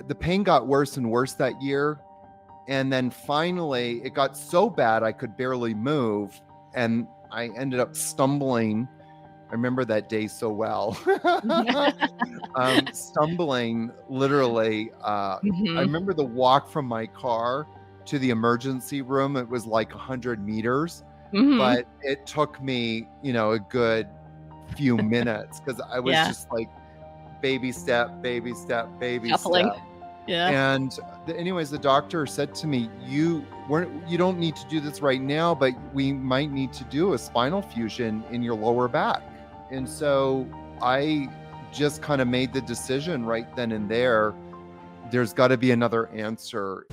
the pain got worse and worse that year. And then finally it got so bad I could barely move. And I ended up stumbling. I remember that day so well. Stumbling literally. I Mhm. remember the walk from my car to the emergency room. It was like 100 meters, Mhm. but it took me, a good few minutes because I was Yeah. just like baby step, baby step, baby Shuffling. step. Yeah. And anyways, the doctor said to me, you don't need to do this right now, but we might need to do a spinal fusion in your lower back. And so I just kind of made the decision right then and there. There's got to be another answer.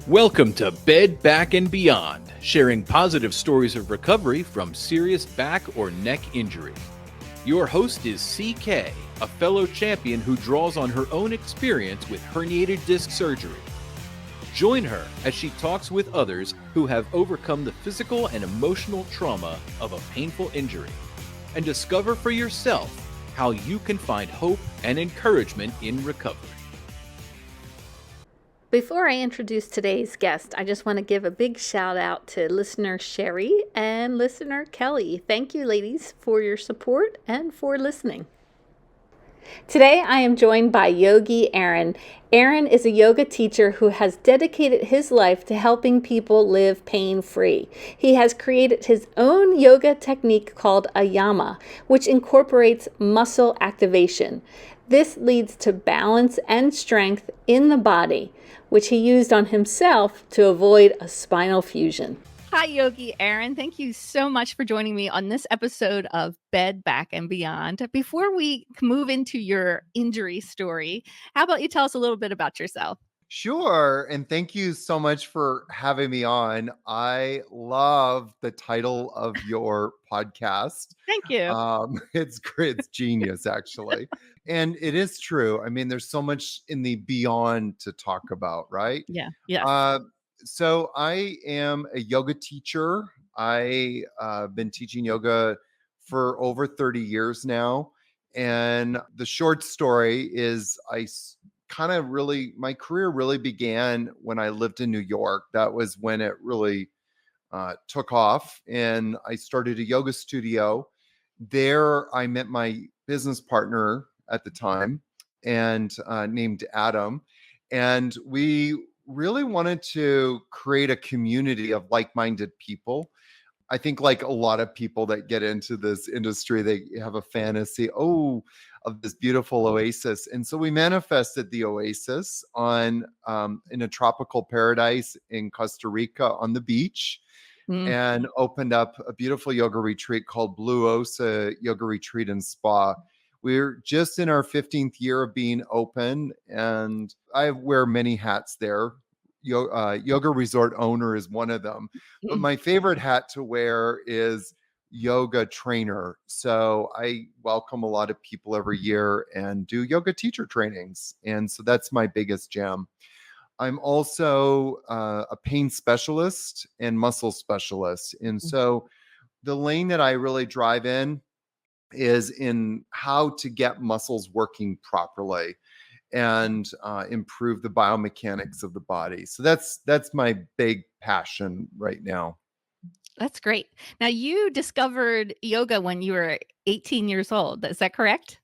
Welcome to Bed, Back, and Beyond, sharing positive stories of recovery from serious back or neck injury. Your host is CK, a fellow champion who draws on her own experience with herniated disc surgery. Join her as she talks with others who have overcome the physical and emotional trauma of a painful injury, and discover for yourself how you can find hope and encouragement in recovery. Before I introduce today's guest, I just want to give a big shout out to listener Sherry and listener Kelly. Thank you, ladies, for your support and for listening. Today, I am joined by Yogi Aaron. Aaron is a yoga teacher who has dedicated his life to helping people live pain-free. He has created his own yoga technique called Ayama, which incorporates muscle activation. This leads to balance and strength in the body, which he used on himself to avoid a spinal fusion. Hi, Yogi Aaron. Thank you so much for joining me on this episode of Bed, Back, and Beyond. Before we move into your injury story, how about you tell us a little bit about yourself? Sure. And thank you so much for having me on. I love the title of your podcast. Thank you. It's great. It's genius, actually. And it is true. I mean, there's so much in the beyond to talk about, right? Yeah. Yes. Uh, so I am a yoga teacher. I been teaching yoga for over 30 years now. And the short story is kind of really, my career really began when I lived in New York. That was when it really took off. And I started a yoga studio. There, I met my business partner at the time and named Adam. And we really wanted to create a community of like-minded people. I think like a lot of people that get into this industry, they have a fantasy, of this beautiful oasis. And so we manifested the oasis on in a tropical paradise in Costa Rica on the beach, Mm. and opened up a beautiful yoga retreat called Blue Osa Yoga Retreat and Spa. We're just in our 15th year of being open, and I wear many hats there. Yoga resort owner is one of them. But Mm. my favorite hat to wear is yoga trainer. So I welcome a lot of people every year and do yoga teacher trainings. And so that's my biggest gem. I'm also a pain specialist and muscle specialist. And so the lane that I really drive in is in how to get muscles working properly and improve the biomechanics of the body. So that's my big passion right now. That's great. Now, you discovered yoga when you were 18 years old. Is that correct?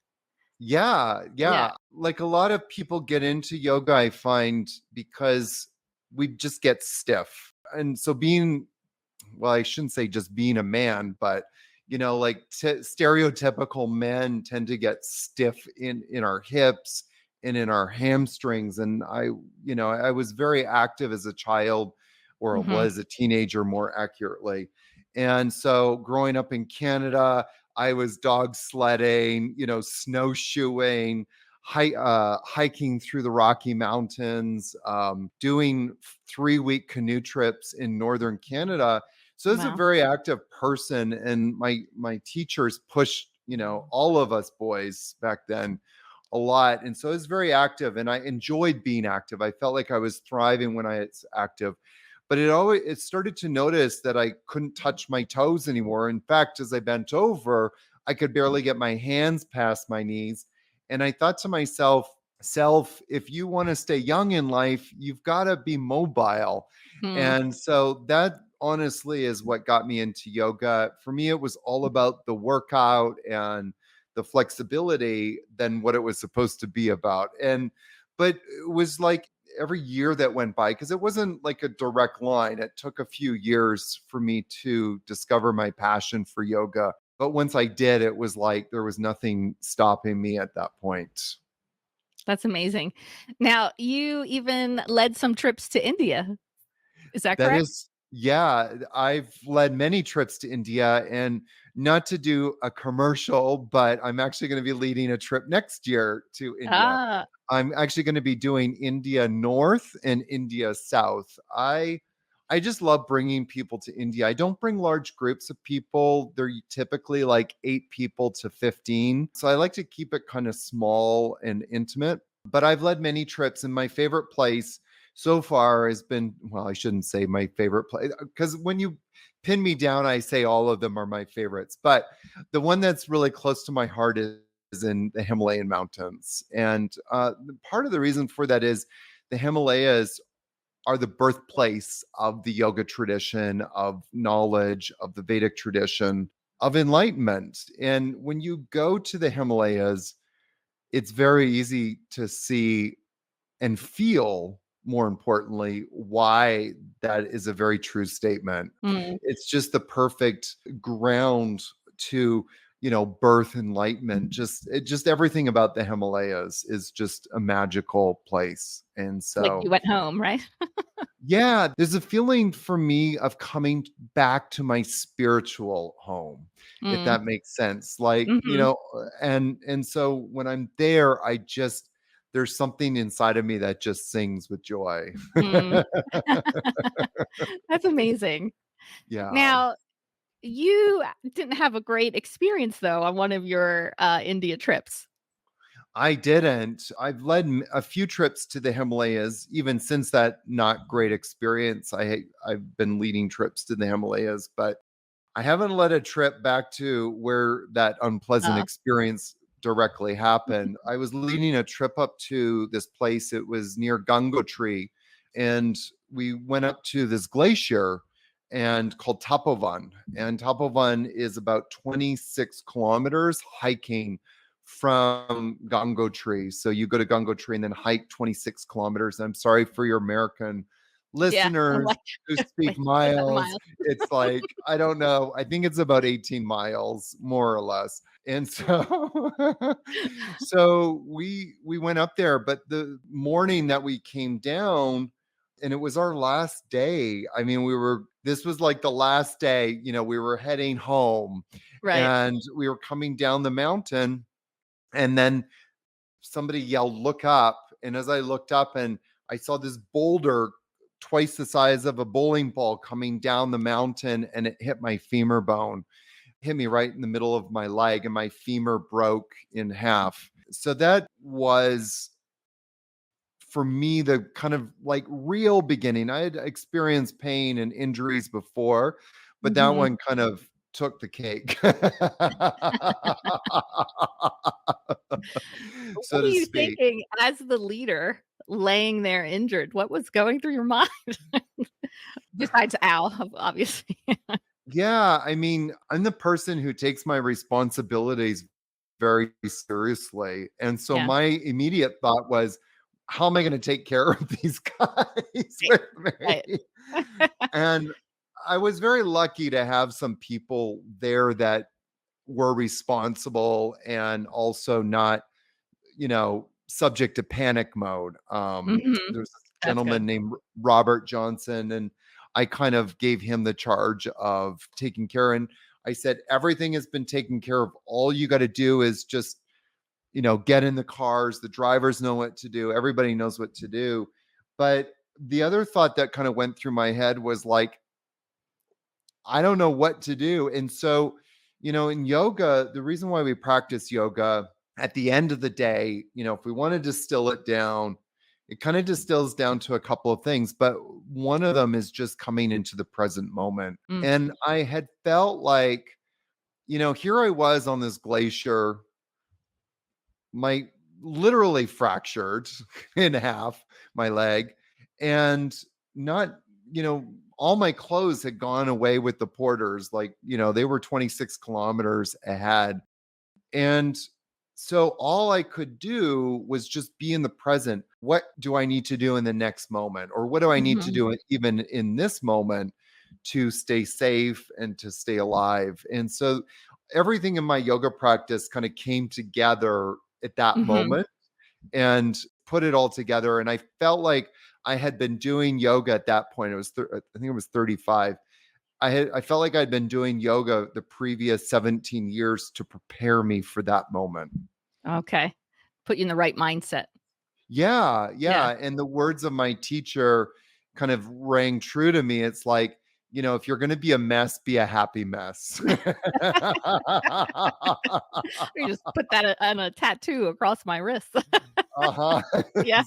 Yeah, Yeah. yeah. Like a lot of people get into yoga, I find, because we just get stiff. And so well, I shouldn't say just being a man, but like stereotypical men tend to get stiff in our hips and in our hamstrings. And I was very active as a child, or Mhm. was a teenager more accurately. And so growing up in Canada, I was dog sledding, snowshoeing, hiking through the Rocky Mountains, doing 3-week canoe trips in northern Canada. So this is a Wow. very active person, and my teachers pushed, all of us boys back then a lot. And so I was very active, and I enjoyed being active. I felt like I was thriving when I was active. But it started to notice that I couldn't touch my toes anymore. In fact, as I bent over, I could barely get my hands past my knees. And I thought to myself, self, if you want to stay young in life, you've got to be mobile. Mm, And so that honestly is what got me into yoga. For me, it was all about the workout and the flexibility than what it was supposed to be about. But it was like every year that went by, because it wasn't like a direct line. It took a few years for me to discover my passion for yoga. But once I did, it was like there was nothing stopping me at that point. that's amazing. Now, you even led some trips to India. Is that That correct? is, yeah, I've led many trips to India, and not to do a commercial, but I'm actually going to be leading a trip next year to India. Ah, I'm actually going to be doing India North and India South. I just love bringing people to India. I don't bring large groups of people. They're typically like 8 people to 15. So I like to keep it kind of small and intimate. But I've led many trips, and my favorite place so far has been, well, I shouldn't say my favorite place, because when you pin me down, I say all of them are my favorites. But the one that's really close to my heart is in the Himalayan mountains. And part of the reason for that is the Himalayas are the birthplace of the yoga tradition, of knowledge, of the Vedic tradition, of enlightenment. And when you go to the Himalayas, it's very easy to see and feel, more importantly, why that is a very true statement. mm, It's just the perfect ground to, birth enlightenment. Just everything about the Himalayas is just a magical place. And like so, you went home, right? yeah, there's a feeling for me of coming back to my spiritual home, if Mm, that makes sense. Like, mhm, and so when I'm there, there's something inside of me that just sings with joy. mm. That's amazing. Yeah. Now, you didn't have a great experience though on one of your India trips. I didn't. I've led a few trips to the Himalayas, even since that not great experience. I've been leading trips to the Himalayas, but I haven't led a trip back to where that unpleasant Uh, experience directly happened. I was leading a trip up to this place. It was near Gangotri, and we went up to this glacier and called Tapovan. And Tapovan is about 26 kilometers hiking from Gangotri. So you go to Gangotri and then hike 26 kilometers. I'm sorry for your American yeah, I'm listeners like, who speak wait, what's that in miles. miles? It's like, I don't know. I think it's about 18 miles, more or less. And so so we went up there, but the morning that we came down, and it was our last day. I mean, this was like the last day, we were heading home, Right. and we were coming down the mountain, and then somebody yelled, "Look up." And as I looked up, and I saw this boulder twice the size of a bowling ball coming down the mountain, and it hit my femur bone, hit me right in the middle of my leg, and my femur broke in half. So that was, for me, the kind of like real beginning. I had experienced pain and injuries before, but that Mhm. one kind of took the cake, so What are to you speak. thinking as the leader laying there injured? What was going through your mind? Besides ow, obviously. Yeah, I mean, I'm the person who takes my responsibilities very seriously. And so Yeah. my immediate thought was, how am I going to take care of these guys with Right. me? And I was very lucky to have some people there that were responsible and also not, subject to panic mode. Mhm. There's this That's good. gentleman named Robert Johnson, and I kind of gave him the charge of taking care. And I said, everything has been taken care of. All you got to do is just, get in the cars. The drivers know what to do. Everybody knows what to do. But the other thought that kind of went through my head was like, I don't know what to do. And so, in yoga, the reason why we practice yoga, at the end of the day, if we want to distill it down, it kind of distills down to a couple of things, but one of them is just coming into the present moment. Mm, And I had felt like, here I was on this glacier. My literally fractured in half my leg, and not, all my clothes had gone away with the porters. Like, they were 26 kilometers ahead. And so all I could do was just be in the present. What do I need to do in the next moment? Or what do I need to Mhm. do even in this moment to stay safe and to stay alive? And so everything in my yoga practice kind of came together at that Mhm. moment and put it all together. And I felt like I had been doing yoga at that point. I think it was 35. I felt like I'd been doing yoga the previous 17 years to prepare me for that moment. Okay. Put you in the right mindset. Yeah, Yeah. yeah. And the words of my teacher kind of rang true to me. It's like, if you're going to be a mess, be a happy mess. You just put that on a tattoo across my wrist. Uh-huh. Yeah.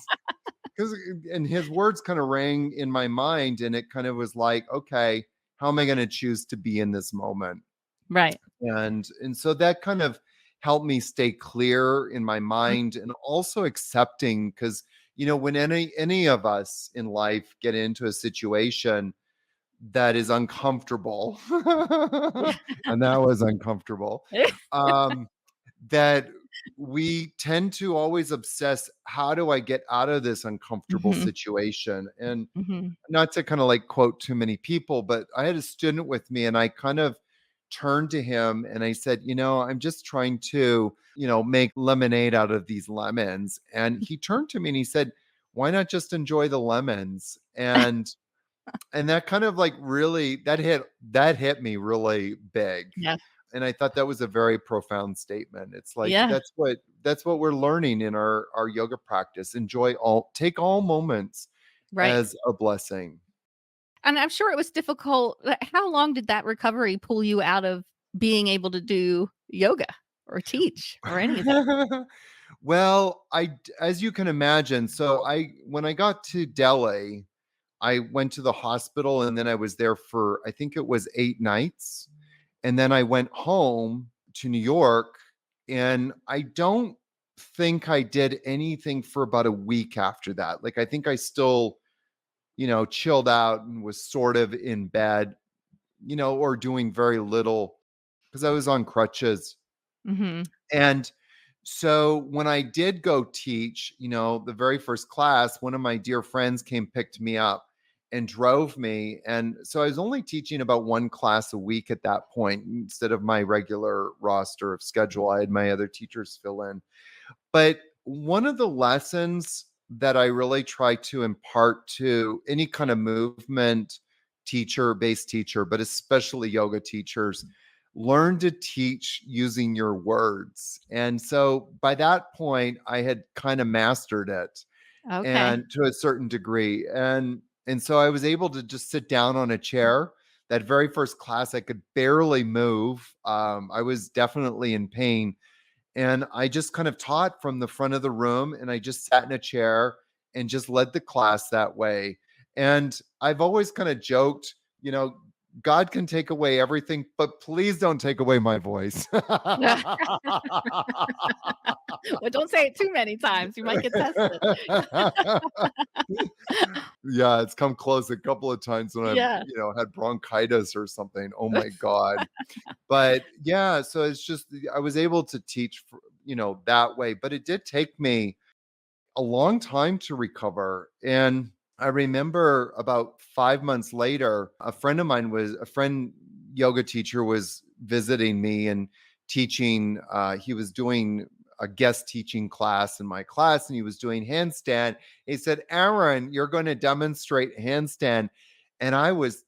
Because and his words kind of rang in my mind, and it kind of was like, okay, how am I going to choose to be in this moment? Right. And so that kind of helped me stay clear in my Mm. mind, and also accepting, because when any of us in life get into a situation that is uncomfortable, Yeah. and that was uncomfortable, um that we tend to always obsess, how do I get out of this uncomfortable Mhm. situation? And Mhm. not to kind of like quote too many people, but I had a student with me, and I kind of turned to him and I said, I'm just trying to, make lemonade out of these lemons. And he turned to me and he said, why not just enjoy the lemons? And that kind of like really, that hit me really big. Yeah. And I thought that was a very profound statement. It's like, Yeah. that's what we're learning in our yoga practice. Take all moments Right. as a blessing. And I'm sure it was difficult. How long did that recovery pull you out of being able to do yoga or teach or any of that? Well, as you can imagine, so when I got to Delhi, I went to the hospital, and then I was there for, I think it was 8 nights. And then I went home to New York, and I don't think I did anything for about a week after that. Like, I think I still, chilled out and was sort of in bed, or doing very little, because I was on crutches. Mhm. And so when I did go teach, the very first class, one of my dear friends came, picked me up, and drove me. And so I was only teaching about one class a week at that point, instead of my regular roster of schedule. I had my other teachers fill in. But one of the lessons that I really try to impart to any kind of movement teacher, based teacher, but especially yoga teachers, learn to teach using your words. And so by that point, I had kind of mastered it, Okay. and to a certain degree. And so I was able to just sit down on a chair. That very first class, I could barely move. I was definitely in pain, and I just kind of taught from the front of the room, and I just sat in a chair and just led the class that way. And I've always kind of joked, God can take away everything, but please don't take away my voice. Well, don't say it too many times. You might get tested. Yeah, it's come close a couple of times when I've, Yeah. had bronchitis or something. Oh my God. But yeah, so it's just, I was able to teach, that way, but it did take me a long time to recover. And I remember about 5 months later, a friend yoga teacher was visiting me and teaching. He was doing a guest teaching class in my class, and he was doing handstand. He said, Aaron, you're going to demonstrate handstand. And I was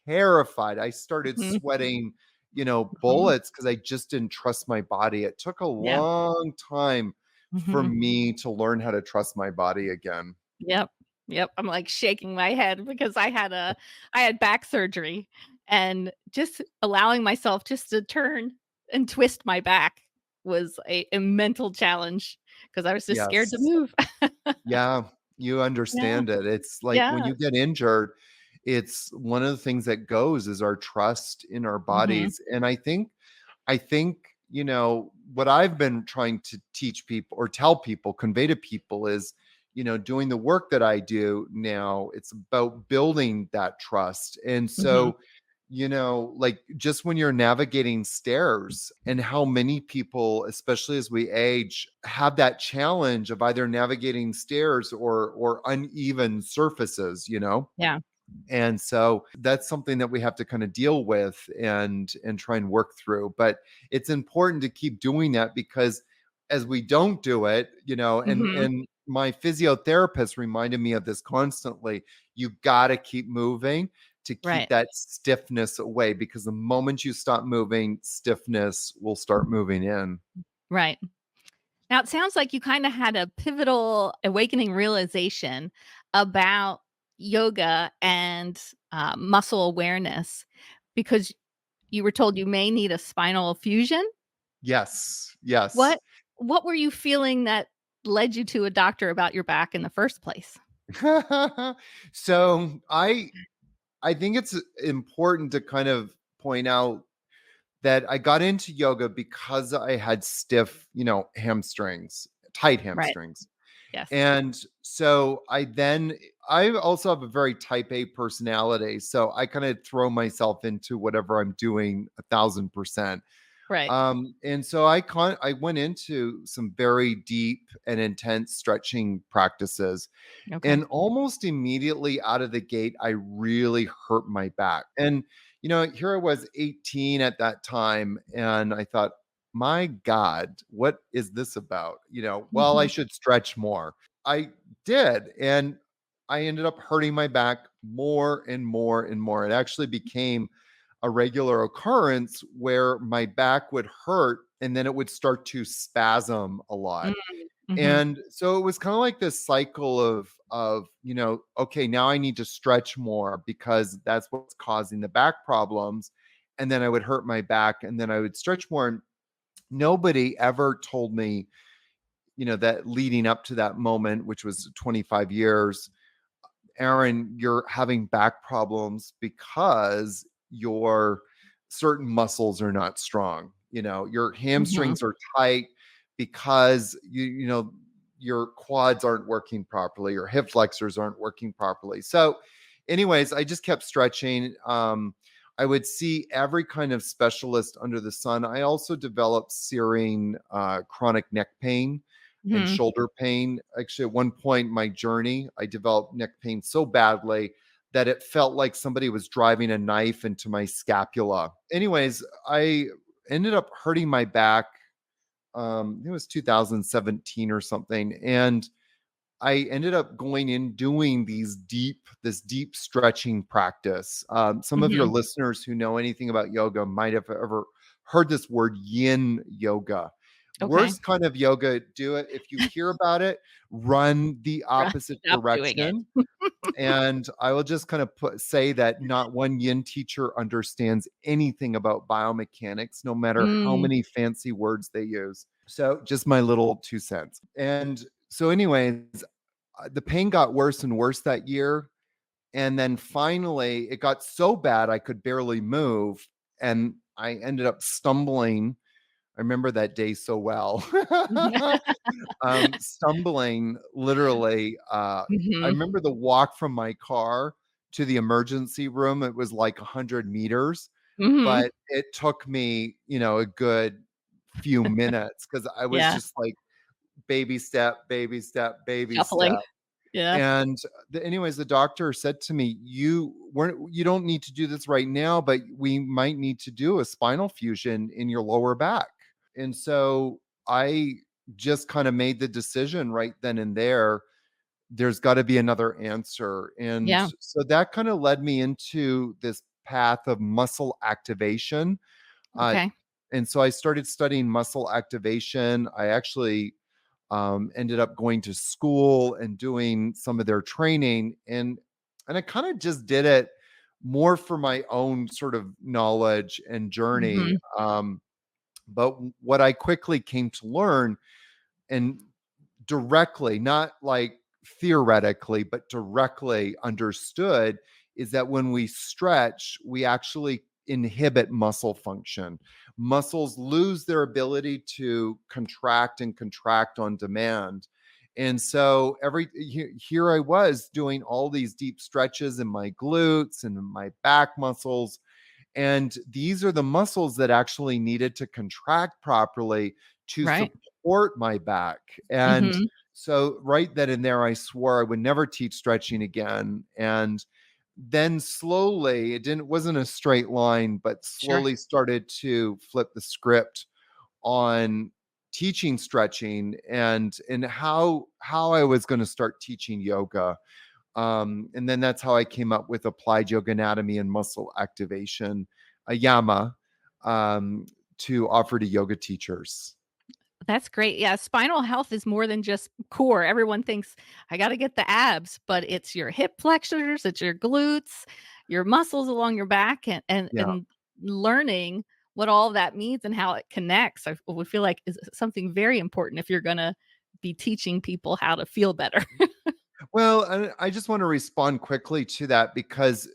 terrified. I started Mhm. sweating, Mhm. bullets, because I just didn't trust my body. It took a Yeah. long time for Mhm. me to learn how to trust my body again. Yep. Yep. I'm like shaking my head because I had back surgery, and just allowing myself just to turn and twist my back was a mental challenge because I was just scared to Yes. move. Yeah, you Yeah. understand it. It's like when Yeah. you get injured, it's one of the things that goes is our trust in our Mhm. bodies. And I think what I've been trying to teach people or tell people, convey to people is, doing the work that I do now, it's about building that trust. And Mhm. so, like just when you're navigating stairs, and how many people, especially as we age, have that challenge of either navigating stairs or uneven surfaces, Yeah. and so that's something that we have to kind of deal with and try and work through. But it's important to keep doing that, because as we don't do it, and Mhm. my physiotherapist reminded me of this constantly. You got to keep moving to keep Right. that stiffness away, because the moment you stop moving, stiffness will start moving in. Right. Now it sounds like you kinda had a pivotal awakening realization about yoga and, muscle awareness because you were told you may need a spinal fusion? Yes, yes. What what were you feeling that led you to a doctor about your back in the first place? So I think it's important to kind of point out that I got into yoga because I had stiff, hamstrings, tight Right. hamstrings. Yes. And so I also have a very type A personality. So I kind of throw myself into whatever I'm doing 1,000%. Right. And so I went into some very deep and intense stretching practices, Okay. and almost immediately out of the gate, I really hurt my back. And, here I was 18 at that time. And I thought, my God, what is this about? Well, I Mhm. should stretch more. I did. And I ended up hurting my back more and more and more. It actually became a regular occurrence where my back would hurt and then it would start to spasm a lot. Mm. Mhm. And so it was kind of like this cycle of, okay, now I need to stretch more because that's what's causing the back problems. And then I would hurt my back and then I would stretch more. And nobody ever told me, that leading up to that moment, which was 25 years, Aaron, you're having back problems because your certain muscles are not strong. Your Mhm. hamstrings are tight because your quads aren't working properly, your hip flexors aren't working properly. So, anyways, I just kept stretching. I would see every kind of specialist under the sun. I also developed searing chronic neck pain and Mhm. shoulder pain. Actually, at one point in my journey, I developed neck pain so badly that it felt like somebody was driving a knife into my scapula. Anyways, I ended up hurting my back. It was 2017 or something. And I ended up going in doing this deep stretching practice. Some of your Mhm. listeners who know anything about yoga might have ever heard this word yin yoga. Okay. Worst kind of yoga, do it. If you hear about it, run the Right. opposite Stop doing it. direction. And I will just kind of say that not one yin teacher understands anything about biomechanics, no matter how Mm. many fancy words they use. So, just my little 2 cents. And so, anyways, the pain got worse and worse that year. And then finally, it got so bad I could barely move. And I ended up stumbling. I remember that day so well. Stumbling literally. I Mhm. remember the walk from my car to the emergency room. It was like 100 meters, Mhm. but it took me, a good few minutes because I was Yeah. just like baby step, baby step, baby Shuffling. step. Yeah. And anyways, the doctor said to me, you don't need to do this right now, but we might need to do a spinal fusion in your lower back. And so I just kind of made the decision right then and there. There's got to be another answer. And Yeah. so that kind of led me into this path of muscle activation. Uh, Okay. and so I started studying muscle activation. I actually ended up going to school and doing some of their training, and I kind of just did it more for my own sort of knowledge and journey. Mhm. But what I quickly came to learn, and directly, not like theoretically, but directly understood, is that when we stretch, we actually inhibit muscle function. Muscles lose their ability to contract and contract on demand. And so here I was doing all these deep stretches in my glutes and my back muscles. And these are the muscles that actually needed to contract properly to Right. support my back. And Mhm. so right then and there, I swore I would never teach stretching again. And then slowly, wasn't a straight line, but Sure. slowly started to flip the script on teaching stretching and how I was going to start teaching yoga. And then that's how I came up with applied yoga anatomy and muscle activation, a yama, to offer to yoga teachers. That's great. Yeah, spinal health is more than just core. Everyone thinks I got to get the abs, but it's your hip flexors, it's your glutes, your muscles along your back, Yeah. and learning what all that means and how it connects. I would feel like is something very important if you're going to be teaching people how to feel better. Well, I just want to respond quickly to that because,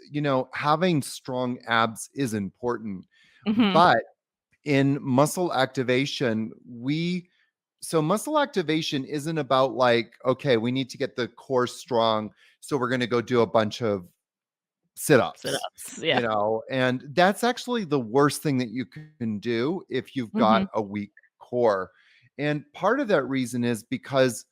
having strong abs is important. Mhm. But in muscle activation, muscle activation isn't about like, okay, we need to get the core strong. So we're going to go do a bunch of sit-ups, Sit-ups. Yeah. and that's actually the worst thing that you can do if you've got Mhm. a weak core. And part of that reason is because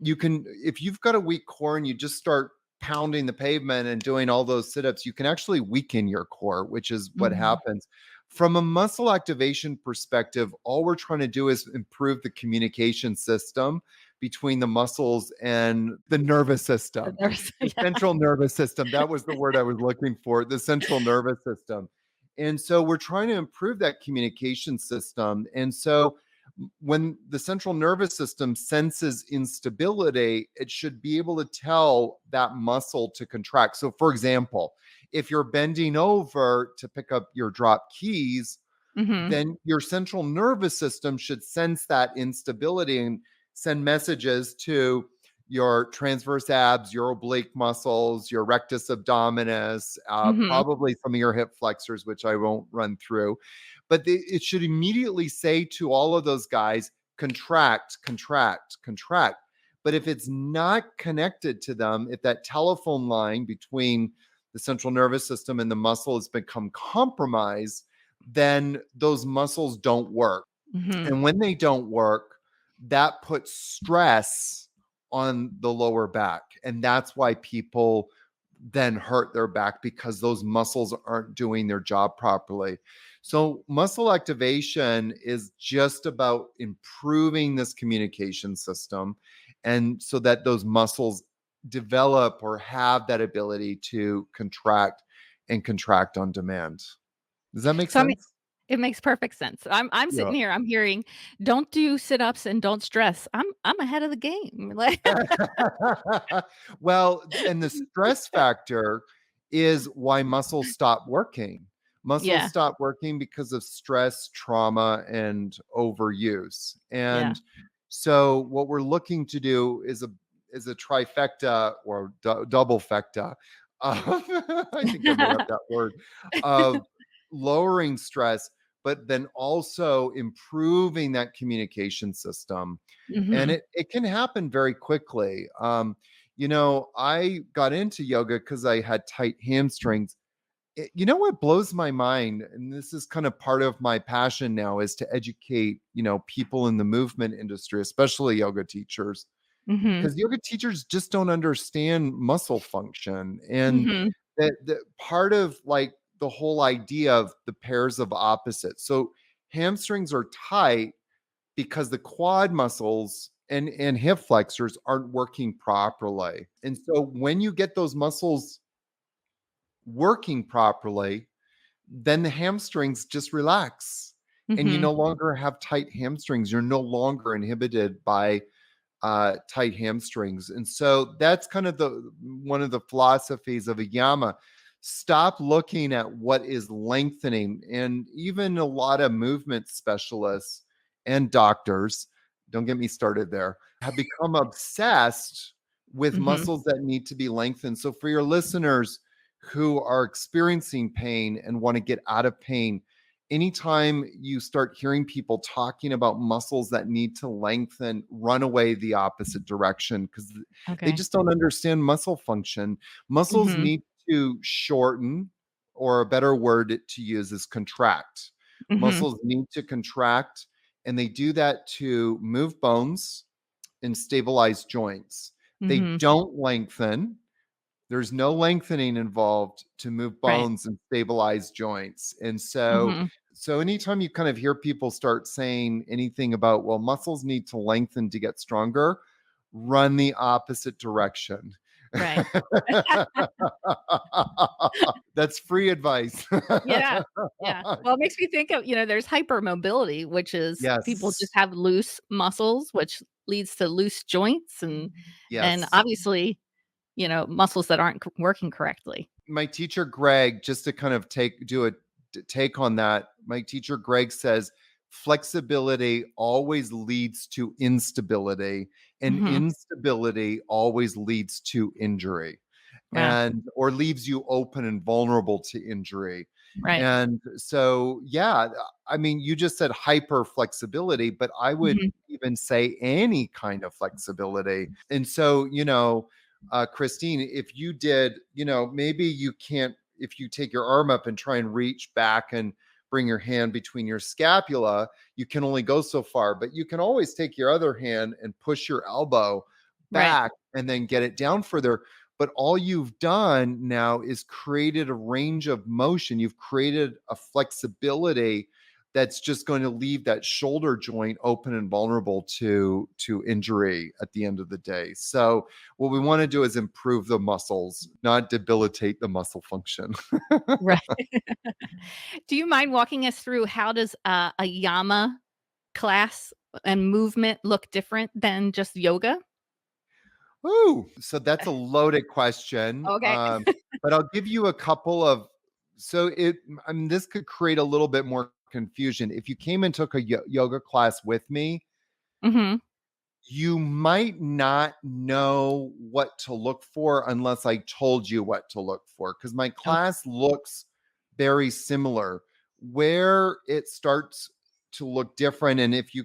if you've got a weak core and you just start pounding the pavement and doing all those sit-ups, you can actually weaken your core, which is what Mhm. happens. From a muscle activation perspective, all we're trying to do is improve the communication system between the muscles and the nervous system. The Yeah. central nervous system. That was the word I was looking for, the central nervous system. And so we're trying to improve that communication system. And so when the central nervous system senses instability, it should be able to tell that muscle to contract. So, for example, if you're bending over to pick up your drop keys, Mhm. then your central nervous system should sense that instability and send messages to your transverse abs, your oblique muscles, your rectus abdominis, Mhm. probably some of your hip flexors, which I won't run through. But it should immediately say to all of those guys, contract, contract, contract. But if it's not connected to them, if that telephone line between the central nervous system and the muscle has become compromised, then those muscles don't work. Mhm. And when they don't work, that puts stress on the lower back. And that's why people then hurt their back because those muscles aren't doing their job properly. So, muscle activation is just about improving this communication system. And so that those muscles develop or have that ability to contract and contract on demand. Does that make So, I mean, sense? it makes perfect sense. I'm Yeah. sitting here, I'm hearing, "Don't do sit-ups and don't stress." I'm ahead of the game. Like Well, and the stress factor is why muscles stop working. Muscles Yeah, stop working because of stress, trauma, and overuse. yeah. And so, what we're looking to do is a trifecta or double fecta. I think I made up that word of lowering stress, but then also improving that communication system. And Mhm. it can happen very quickly. I got into yoga because I had tight hamstrings. What blows my mind, and this is kind of part of my passion now, is to educate, people in the movement industry, especially yoga teachers, Mhm. because yoga teachers just don't understand muscle function. And Mhm. that part of like the whole idea of the pairs of opposites. So hamstrings are tight because the quad muscles and hip flexors aren't working properly. And so when you get those muscles working properly, then the hamstrings just relax and you Mhm. no longer have tight hamstrings. You're no longer inhibited by tight hamstrings. And so that's kind of the one of the philosophies of a yama. Stop looking at what is lengthening. And even a lot of movement specialists and doctors, don't get me started there, have become obsessed with Mhm. muscles that need to be lengthened. So for your listeners who are experiencing pain and want to get out of pain, anytime you start hearing people talking about muscles that need to lengthen, run away the opposite direction, because they Okay. just don't understand muscle function. Muscles Mhm. need to shorten, or a better word to use is contract. Mhm. Muscles need to contract, and they do that to move bones and stabilize joints. They Mhm. don't lengthen. There's no lengthening involved to move Right. bones and stabilize joints. And so, Mhm. so anytime you kind of hear people start saying anything about, well, muscles need to lengthen to get stronger, run the opposite direction. Right. That's free advice. Yeah. Yeah. Well, it makes me think of, there's hypermobility, which is people just Yes. have loose muscles, which leads to loose joints and Yes. obviously, muscles that aren't working correctly. My teacher Greg, just to kind of take on that, my teacher Greg says flexibility always leads to instability, and Mhm. instability always leads to injury, Wow. and or leaves you open and vulnerable to injury. Right. And so, yeah, I mean, you just said hyper flexibility, but I would Mhm. even say any kind of flexibility. And so, Christine, if you did, maybe you can't, if you take your arm up and try and reach back and bring your hand between your scapula, you can only go so far, but you can always take your other hand and push your elbow Right. back and then get it down further. But all you've done now is created a range of motion. You've created a flexibility that's just going to leave that shoulder joint open and vulnerable to injury at the end of the day. So what we want to do is improve the muscles, not debilitate the muscle function. Right. Do you mind walking us through how does a yama class and movement look different than just yoga? Ooh, so that's a loaded question. Okay. But I'll give you a couple of, so I mean, this could create a little bit more confusion. If you came and took a yoga class with me, Mhm. you might not know what to look for unless I told you what to look for, because my Okay. class looks very similar. Where it starts to look different, and if you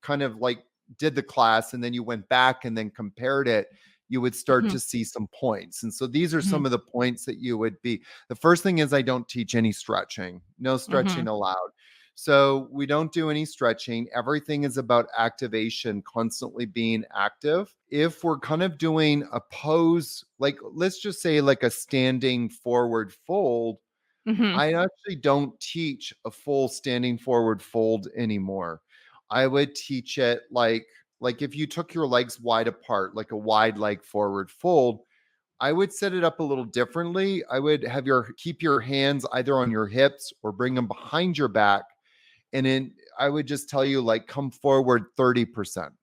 kind of like did the class and then you went back and then compared it, you would start Mhm. to see some points. And so these are Mhm. some of the points that you would be. The first thing is I don't teach any stretching. No stretching Mhm. allowed. So we don't do any stretching. Everything is about activation, constantly being active. If we're kind of doing a pose, like let's just say like a standing forward fold, Mhm. I actually don't teach a full standing forward fold anymore. I would teach it like if you took your legs wide apart, like a wide leg forward fold, I would set it up a little differently. I would have keep your hands either on your hips or bring them behind your back, and then I would just tell you, like, come forward 30%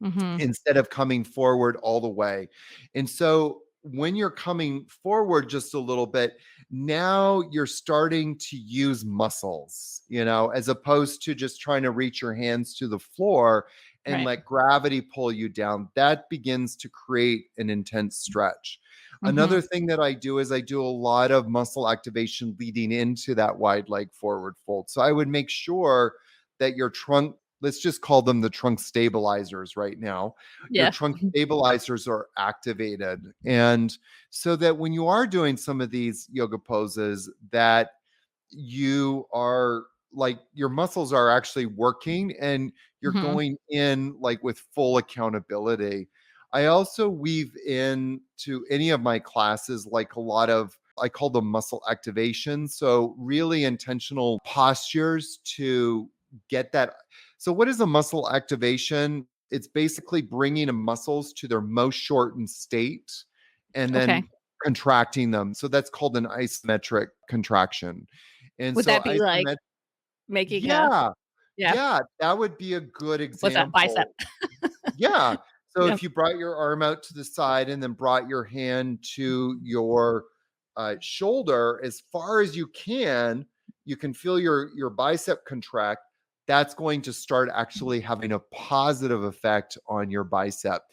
Mhm. instead of coming forward all the way. And so when you're coming forward just a little bit, now you're starting to use muscles, as opposed to just trying to reach your hands to the floor and Right. let gravity pull you down. That begins to create an intense stretch. Mhm. Another thing that I do is I do a lot of muscle activation leading into that wide leg forward fold. So I would make sure that your trunk, let's just call them the trunk stabilizers right now, your Yeah. trunk Mhm. stabilizers are activated. And so that when you are doing some of these yoga poses, that you are like your muscles are actually working and you're Mhm. going in like with full accountability. I also weave in to any of my classes like a lot of, I call them muscle activation. So really intentional postures to get that. So what is a muscle activation? It's basically bringing the muscles to their most shortened state and Okay. then contracting them. So that's called an isometric contraction. And Would so that be like isometric, making a yeah, yeah, yeah, that would be a good what's that, bicep? example. Yeah. So Yep. if you brought your arm out to the side and then brought your hand to your shoulder as far as you can feel your bicep contract. That's going to start actually having a positive effect on your bicep.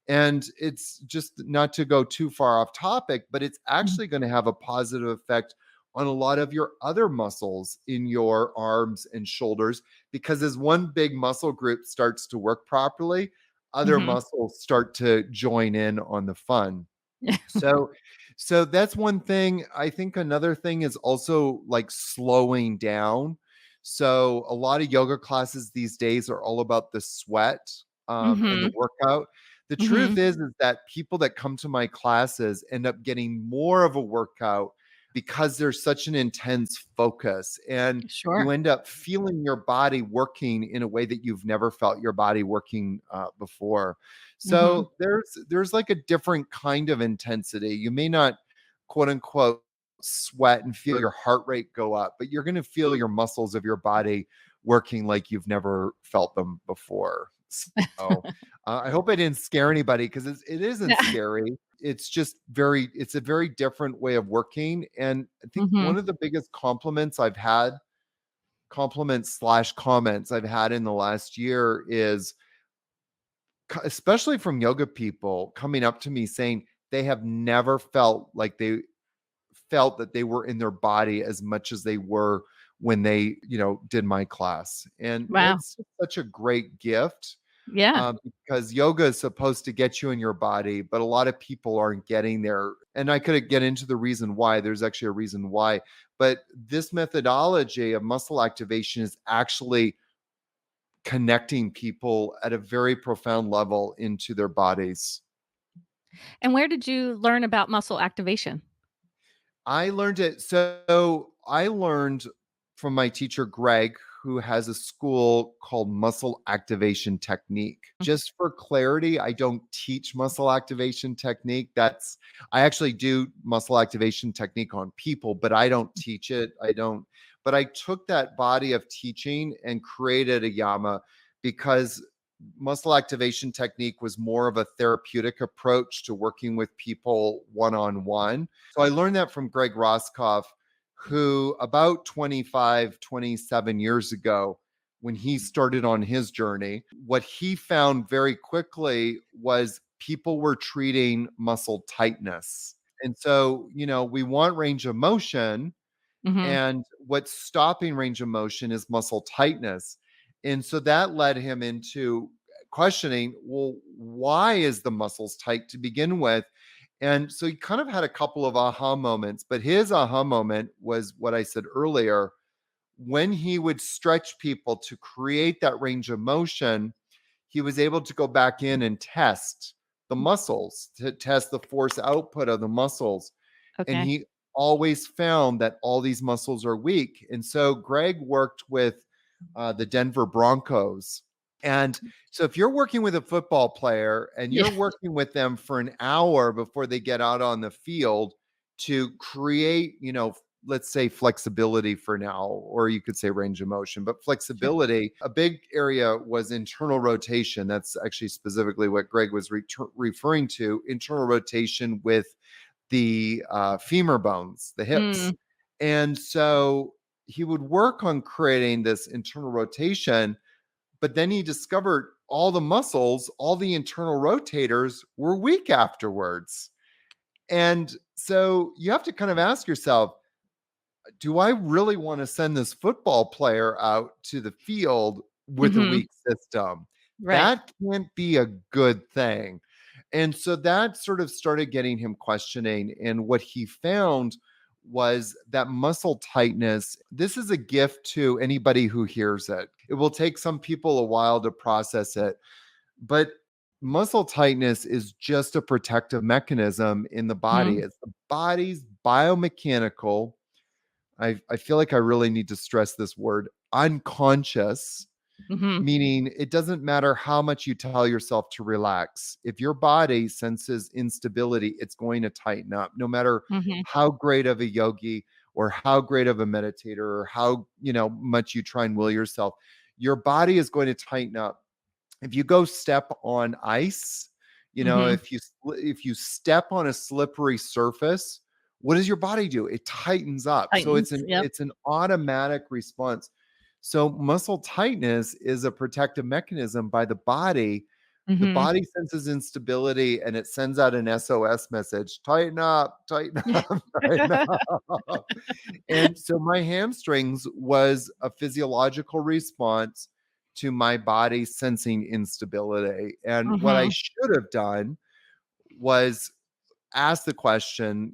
And it's just not to go too far off topic, but it's Mhm. actually going to have a positive effect on a lot of your other muscles in your arms and shoulders, because as one big muscle group starts to work properly, other Mhm. muscles start to join in on the fun. So so that's one thing. I think another thing is also like slowing down. So a lot of yoga classes these days are all about the sweat and the Mhm. workout. The truth Mhm. is that people that come to my classes end up getting more of a workout because there's such an intense focus, and you Sure. end up feeling your body working in a way that you've never felt your body working before. Mhm. So there's like a different kind of intensity. You may not quote unquote sweat and feel your heart rate go up, but you're going to feel your muscles of your body working like you've never felt them before. So I hope I didn't scare anybody, because it isn't Yeah. scary. It's a very different way of working. And I think one Mhm. of the biggest compliments slash comments I've had in the last year is especially from yoga people coming up to me saying they have never felt like they felt that they were in their body as much as they were when they, did my class. And Wow. that's such a great gift, Yeah. because yoga is supposed to get you in your body, but a lot of people aren't getting there. And I could get into the reason why. There's actually a reason why. But this methodology of muscle activation is actually connecting people at a very profound level into their bodies. And where did you learn about muscle activation? I learned from my teacher, Greg, who has a school called Muscle Activation Technique. Just for clarity, I don't teach muscle activation technique. I actually do muscle activation technique on people, but I don't teach it. But I took that body of teaching and created a yama because muscle activation technique was more of a therapeutic approach to working with people one on one. So I learned that from Greg Roskoff, who about 25, 27 years ago, when he started on his journey, what he found very quickly was people were treating muscle tightness. And so, we want range of motion, Mhm. and what's stopping range of motion is muscle tightness. And so that led him into questioning, well, why is the muscles tight to begin with? And so he kind of had a couple of aha moments, but his aha moment was what I said earlier. When he would stretch people to create that range of motion, he was able to go back in and test the muscles, to test the force output of the muscles. And Okay. he always found that all these muscles are weak. And so Greg worked with the Denver Broncos. And so if you're working with a football player and Yeah. you're working with them for an hour before they get out on the field to create, let's say flexibility for now, or you could say range of motion, but Sure. flexibility, a big area was internal rotation. That's actually specifically what Greg was referring to, internal rotation with the femur bones, the hips. Mm. And so he would work on creating this internal rotation, but then he discovered all the muscles, all the internal rotators were weak afterwards. And so you have to kind of ask yourself, do I really want to send this football player out to the field with a Mhm. weak system? Right. That can't be a good thing. And so that sort of started getting him questioning. And what he found was that muscle tightness, this is a gift to anybody who hears it. It will take some people a while to process it, but muscle tightness is just a protective mechanism in the body. Mhm. It's the body's biomechanical, I feel like I really need to stress this word, unconscious, Mhm. meaning it doesn't matter how much you tell yourself to relax. If your body senses instability, it's going to tighten up, no matter Mhm. how great of a yogi or how great of a meditator or how, much you try and will yourself. Your body is going to tighten up. If you go step on ice, Mhm. if you step on a slippery surface, what does your body do? It tightens up. So Titans. Yep. it's an automatic response. So muscle tightness is a protective mechanism by the body The Mhm. body senses instability and it sends out an SOS message, tighten up, tighten up, tighten up. And so my hamstrings was a physiological response to my body sensing instability. And what I Mhm. should have done was ask the question,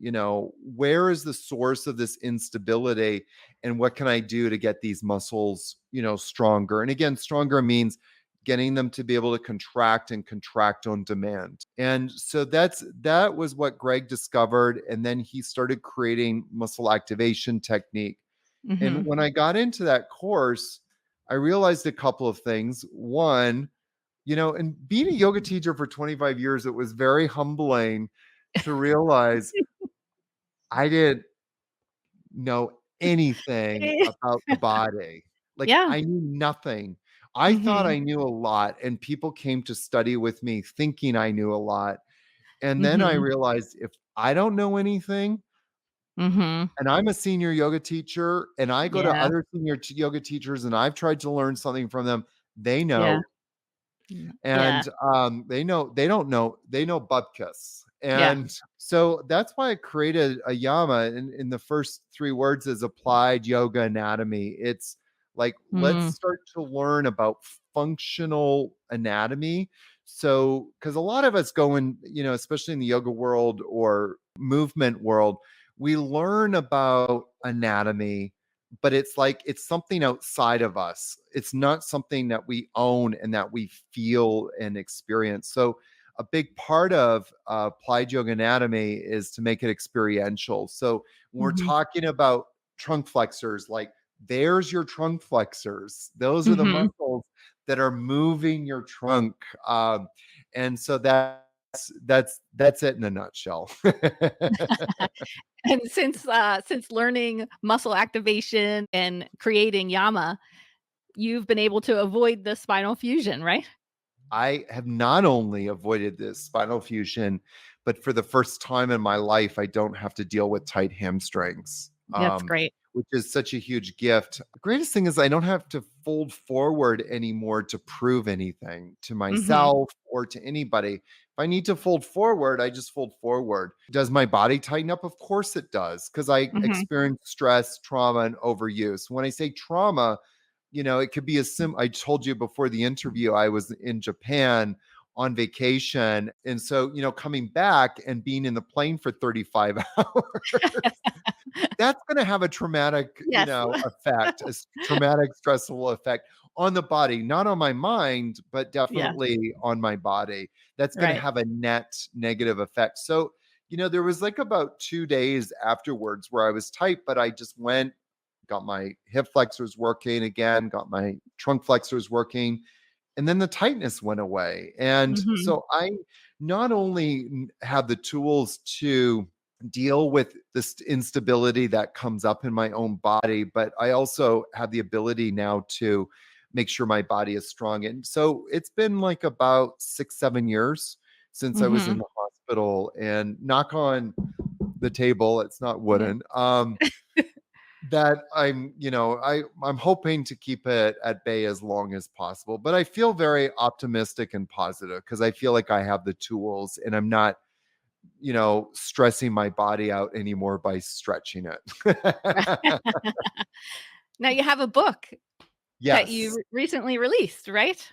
where is the source of this instability and what can I do to get these muscles, stronger? And again, stronger means getting them to be able to contract and contract on demand. And so that was what Greg discovered. And then he started creating muscle activation technique. And Mhm. when I got into that course, I realized a couple of things. One, and being a yoga teacher for 25 years, it was very humbling to realize I didn't know anything about the body. Like Yeah. I knew nothing. I thought Mhm. I knew a lot, and people came to study with me thinking I knew a lot. And then I Mhm. realized if I don't know anything, Mhm. and I'm a senior yoga teacher, and I go to Yeah. other senior yoga teachers, and I've tried to learn something from them, they Yeah. know. Yeah. And they know bupkis. Yeah. And so that's why I created a yama, in the first 3 words is applied yoga anatomy. It's like, let's Mm. start to learn about functional anatomy. So because a lot of us go in, especially in the yoga world or movement world, we learn about anatomy, but it's like it's something outside of us. It's not something that we own and that we feel and experience. So a big part of applied yoga anatomy is to make it experiential. So when we're Mhm. talking about trunk flexors, like there's your trunk flexors. Those are the Mhm. muscles that are moving your trunk. And so that's it in a nutshell. And since learning muscle activation and creating yama, you've been able to avoid the spinal fusion, right? I have not only avoided this spinal fusion, but for the first time in my life, I don't have to deal with tight hamstrings, That's great. which is such a huge gift. The greatest thing is I don't have to fold forward anymore to prove anything to Mhm. myself or to anybody. If I need to fold forward, I just fold forward. Does my body tighten up? Of course it does, because I Mhm. experience stress, trauma, and overuse. When I say trauma, it could be I told you before the interview, I was in Japan on vacation. And so, coming back and being in the plane for 35 hours, that's going to have a traumatic, Yes. effect, traumatic, stressful effect on the body, not on my mind, but Yeah. definitely on my body. That's going to Right. have a net negative effect. So, there was like about 2 days afterwards where I was tight, but I just went, got my hip flexors working again, got my trunk flexors working, and then the tightness went away. And Mhm. so I not only have the tools to deal with this instability that comes up in my own body, but I also have the ability now to make sure my body is strong. And so it's been like about 6, 7 years since I was in Mhm. the hospital, and knock on the table, it's not Yeah. wooden. That I'm hoping to keep it at bay as long as possible. But I feel very optimistic and positive because I feel like I have the tools and I'm not, stressing my body out anymore by stretching it. Now you have a book that you Yes. recently released, right?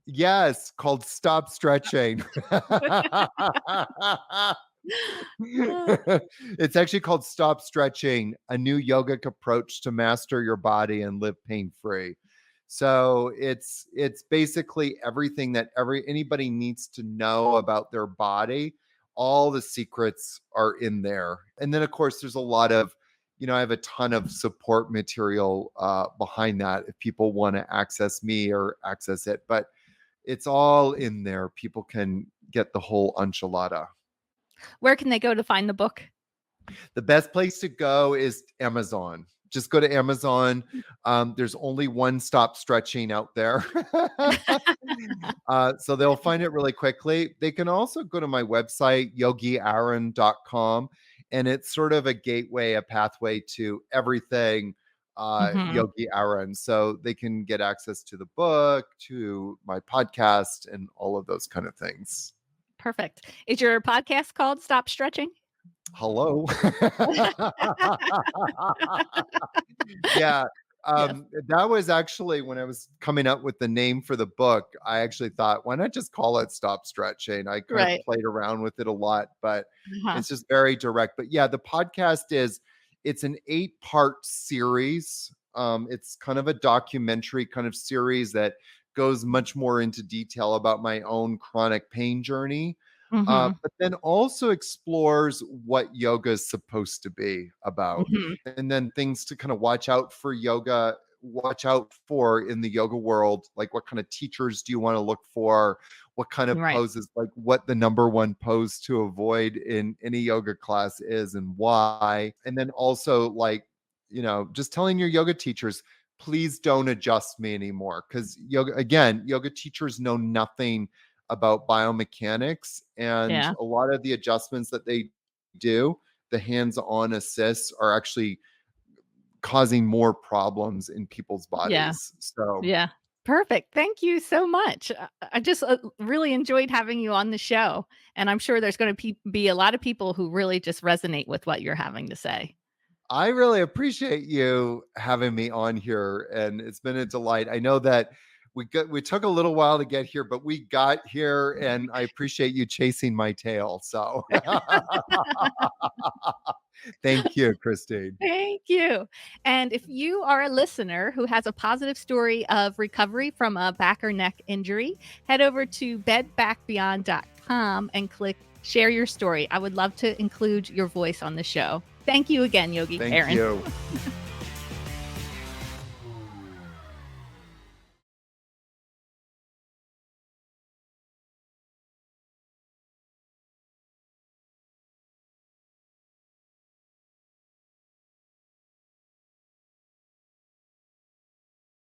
Yes, called Stop Stretching. It's actually called Stop Stretching, a new yogic approach to master your body and live pain-free. So it's basically everything that anybody needs to know about their body. All the secrets are in there. And then of course there's a lot of, I have a ton of support material behind that if people want to access me or access it. But it's all in there. People can get the whole enchilada. Where can they go to find the book? The best place to go is Amazon. Just go to Amazon. There's only one Stop Stretching out there. So they'll find it really quickly. They can also go to my website, yogiaaron.com. And it's sort of a gateway, a pathway to everything Mhm. Yogi Aaron. So they can get access to the book, to my podcast, and all of those kind of things. Perfect. Is your podcast called Stop Stretching? Hello. Yeah. Yes. That was actually when I was coming up with the name for the book. I actually thought, why not just call it Stop Stretching? I kind of Right. played around with it a lot, but Uh-huh. it's just very direct. But yeah, the podcast it's an 8-part series. It's kind of a documentary kind of series that goes much more into detail about my own chronic pain journey. Mhm. But then also explores what yoga is supposed to be about, Mhm. and then things to kind of watch out for in the yoga world. Like, what kind of teachers do you want to look for? What kind of Right. poses, like what the number one pose to avoid in any yoga class is and why. And then also, like, just telling your yoga teachers, please don't adjust me anymore. Because yoga teachers know nothing about biomechanics, and Yeah. a lot of the adjustments that they do, the hands-on assists, are actually causing more problems in people's Yeah. bodies. So Yeah. Perfect. Thank you so much. I just really enjoyed having you on the show. And I'm sure there's going to be a lot of people who really just resonate with what you're having to say. I really appreciate you having me on here, and it's been a delight. I know that we took a little while to get here, but we got here, and I appreciate you chasing my tail. So thank you, Christine. Thank you. And if you are a listener who has a positive story of recovery from a back or neck injury, head over to bedbackbeyond.com and click share your story. I would love to include your voice on the show. Thank you again, Yogi Thank Aaron. you.